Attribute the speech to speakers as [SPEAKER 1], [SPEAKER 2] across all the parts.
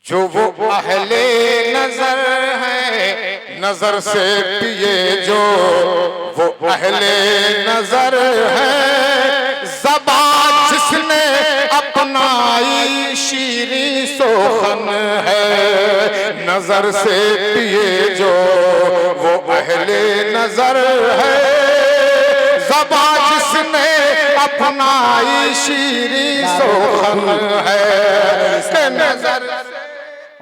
[SPEAKER 1] जो वो अहले नजर है, नजर से पिए जो वो अहले नजर है। ज़बान जिसने अपनाई शीरी सोखन है, नजर से पिए जो वो अहले नजर है। ज़बान जिसने अपनाई शीरी सोखन है के नजर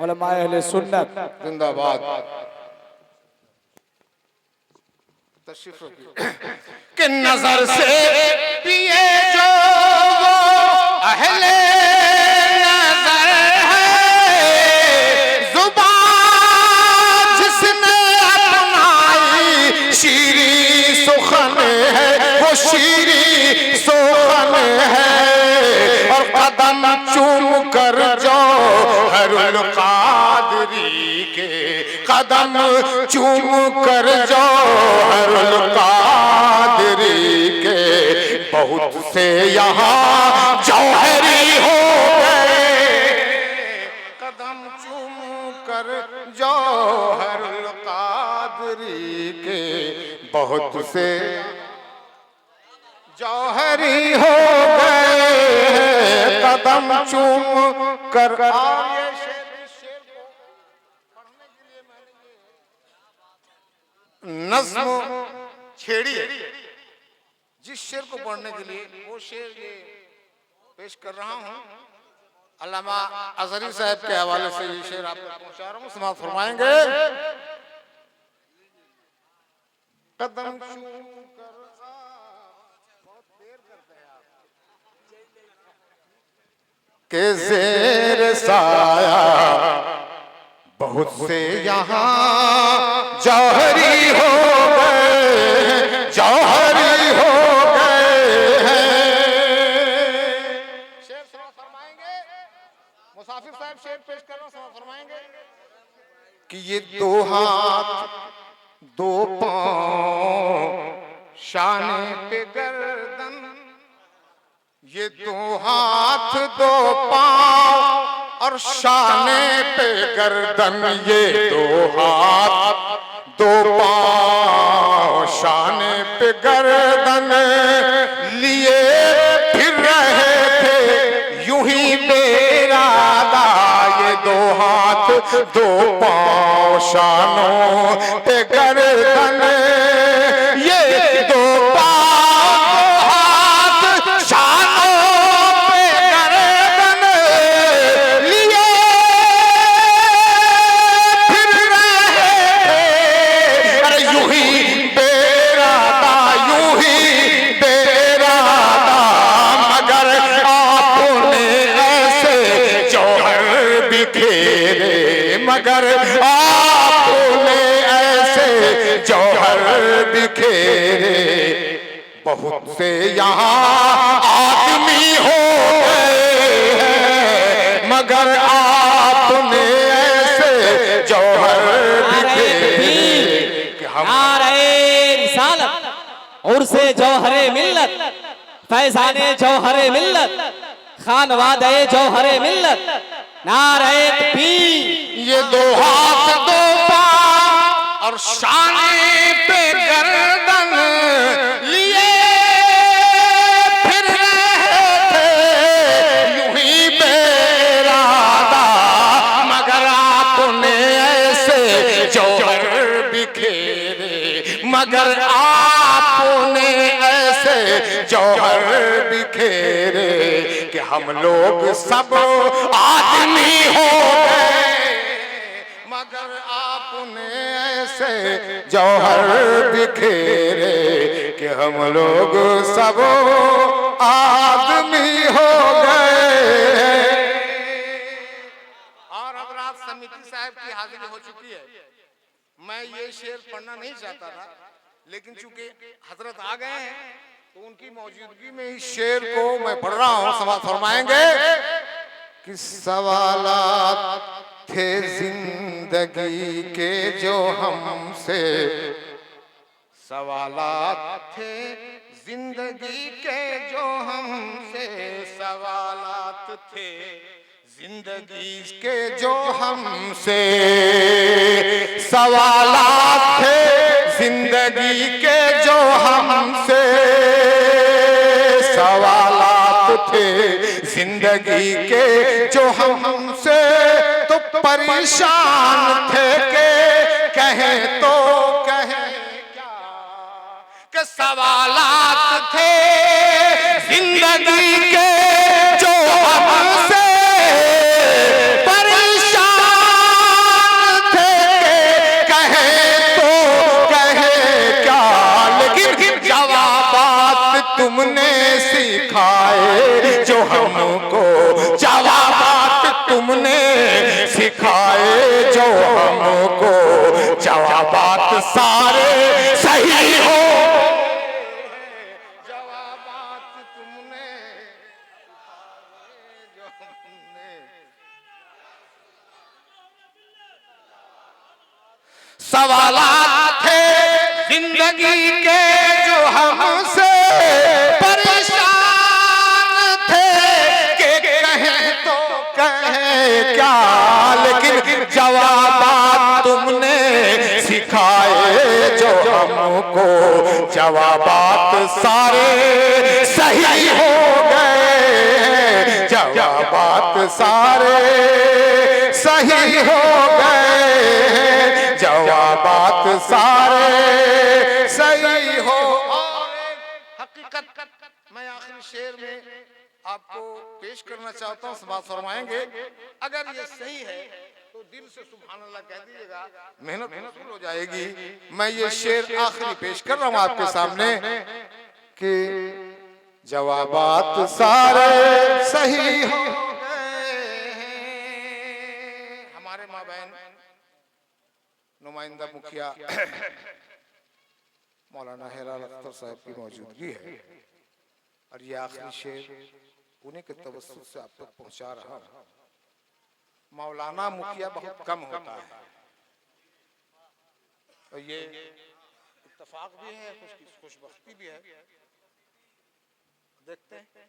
[SPEAKER 2] उलमाए अहले सुन्नत
[SPEAKER 1] जिंदाबाद। तशरीफ कि नजर से पिए जो वो अहले नजर है। जुबान जिसने अपनाई शीरी सुखन है, वो शीरी सुखन है। और कदम चूम कर जो हरुल कादरी के, कदम चूम कर जो हरुल कादरी के। बहुत से यहाँ जौहरी हो गए, कदम चूम कर जौहरुल कादरी के। बहुत से जौहरी हो गए, कदम चूम कर। नज़्म छेड़ी है, जिस शेर को पढ़ने के लिए वो शेर ये पेश कर रहा हूँ। अल्लामा अज़हरी साहब के हवाले से ये शेर आपको पहुंचा रहा हूँ, समाअत फरमाएंगे। कदम चूम कर, बहुत देर करते हैं आप, के ज़ेर साया बहुत से यहाँ जौहरी हो गए, जौहरी हो गए हैं। शेर समाअत फरमाएंगे, मुसाफिर साहब शेर पेश कर रहा हूं, समाअत फरमाएंगे कि ये दो हाथ दो पांव शाने पे गर्दन, ये दो हाथ दो पांव और शाने पे गर्दन। ये दो हाथ दो पांव शाने पे गर्दन लिए फिर रहे थे यूं ही बेरादा। ये दो हाथ दो पांव शानों पे गर्दन, ये दो मगर आपने ऐसे जौहर बिखेरे। बहुत से यहाँ आदमी हो गए हैं, मगर आपने ऐसे जौहर बिखेरे कि हम
[SPEAKER 2] नारे रिसालत उर्से जौहरे मिल्लत, फैजाने जौहरे मिल्लत, खानवादे जौहरे मिल्लत, नारे तकबीर।
[SPEAKER 1] ये दो हाथ दो पांव और शाने पे गर्दन लिए फिर रहे थे यूं ही बेरादा। मगर आपने ऐसे जौहर बिखेरे, मगर आपने ऐसे जौहर बिखेरे कि हम लोग सब आदमी हो गए, मगर आपने ऐसे जौहर बिखेरे कि हम लोग सब आदमी हो गए। और हज़रात समिति साहब की हाजिरी हो चुकी है। मैं ये शेर पढ़ना नहीं चाहता था, लेकिन चूंकि हजरत आ गए हैं तो उनकी मौजूदगी में इस शेर को मैं पढ़ रहा हूँ। समाअत फरमाएंगे कि सवालात थे जिंदगी के जो हमसे, सवालात थे जिंदगी के जो हमसे, सवालात थे जिंदगी के जो हमसे सवालात थे, जिंदगी के जो हमसे सवालात थे, जिंदगी के जो हमसे तो परेशान थे के कहें तो कहें क्या, के सवालात थे जिंदगी के जो हमसे परेशान थे के कहें तो कहें क्या, लेकिन जवाबात तुमने सिखाए जो हमको, जवाबात तुमने सिखाए जो हमको, जवाबात सारे सही हो, जवाबात तुमने जो हमने, सवालात थे जिंदगी के जो हमसे परेशान थे कि कहें तो कहें क्या, लेकिन जवाबात तुमने सिखाए जो हमको, जवाबात सारे सही हो गए, जवाबात सारे सही हो गए, जवाबात सारे सही हो। और हकीकत मैं आखिरी शेर में आपको पेश करना चाहता हूँ, समाप्त फरमाएंगे। अगर ये सही है तो दिल से सुभान अल्लाह कह दीजिएगा, मेहनत वसूल हो जाएगी। मैं ये शेर आखिरी पेश कर रहा हूँ आपके सामने कि जवाबात सारे सही हो गए। हमारे माँ बहन नुमाइंदा मुखिया मौलाना हेलाल अख्तर साहब की मौजूदगी है और ये आखिरी शेर उन्हीं के तवस्सुत से आप तक पहुंचा रहा हूं। मौलाना मुखिया बहुत कम होता है और ये इत्तेफाक भी है, खुशबख्ती भी है। देखते हैं।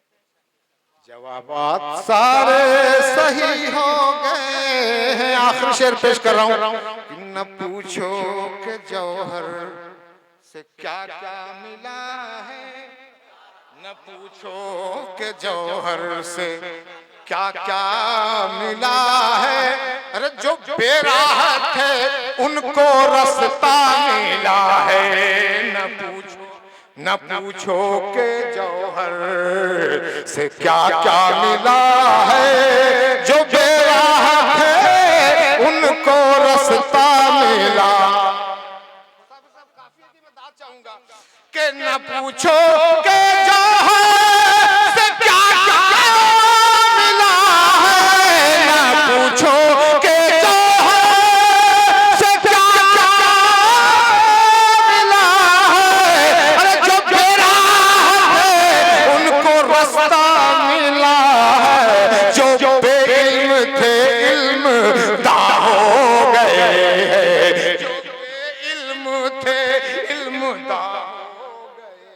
[SPEAKER 1] जवाबात सारे सही हो गए हैं। आखिरी शेर पेश कर रहा हूं। न पूछो कि जौहर से क्या क्या मिला है, न पूछो कि जौहर से क्या क्या मिला है। अरे जो बेराह थे उनको रास्ता मिला है। न पूछो के जौहर से क्या क्या मिला है। जो बेराह थे उनको रास्ता मिला। चाहूंगा कि न पूछो के जौहर से क्या क्या मिला है। न पूछो के जौहर से क्या क्या मिला है। अरे जो बेराह है उनको रास्ता मिला है। जो बेइल्म थे इल्म दाह हो गए हैं। जो बेइल्म थे इल्म दाह हो गए।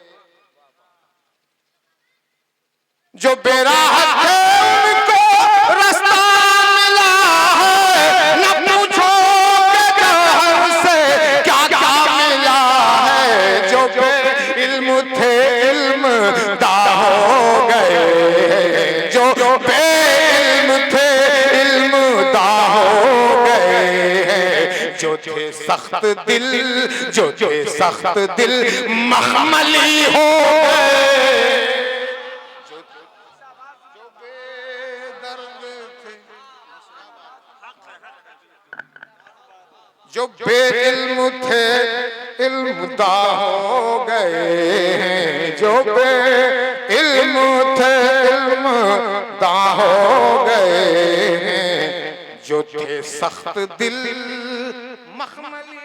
[SPEAKER 1] जो बेराह थे उनको रास्ता मिला है। न पूछो के जौहर से क्या क्या मिला है। जो बेइल्म थे इल्म दाह हो गए। जो बेइल्म थे इल्म दाह हो गए। जो थे सख्त दिल, जो थे सख्त दिल मखमली हो गए। जो बेदर्द थे, जो बेइल्म थे इल्म दाह हो गए। जो बेइल्म थे इल्म दाह हो गए। जो थे सख्त दिल मखमली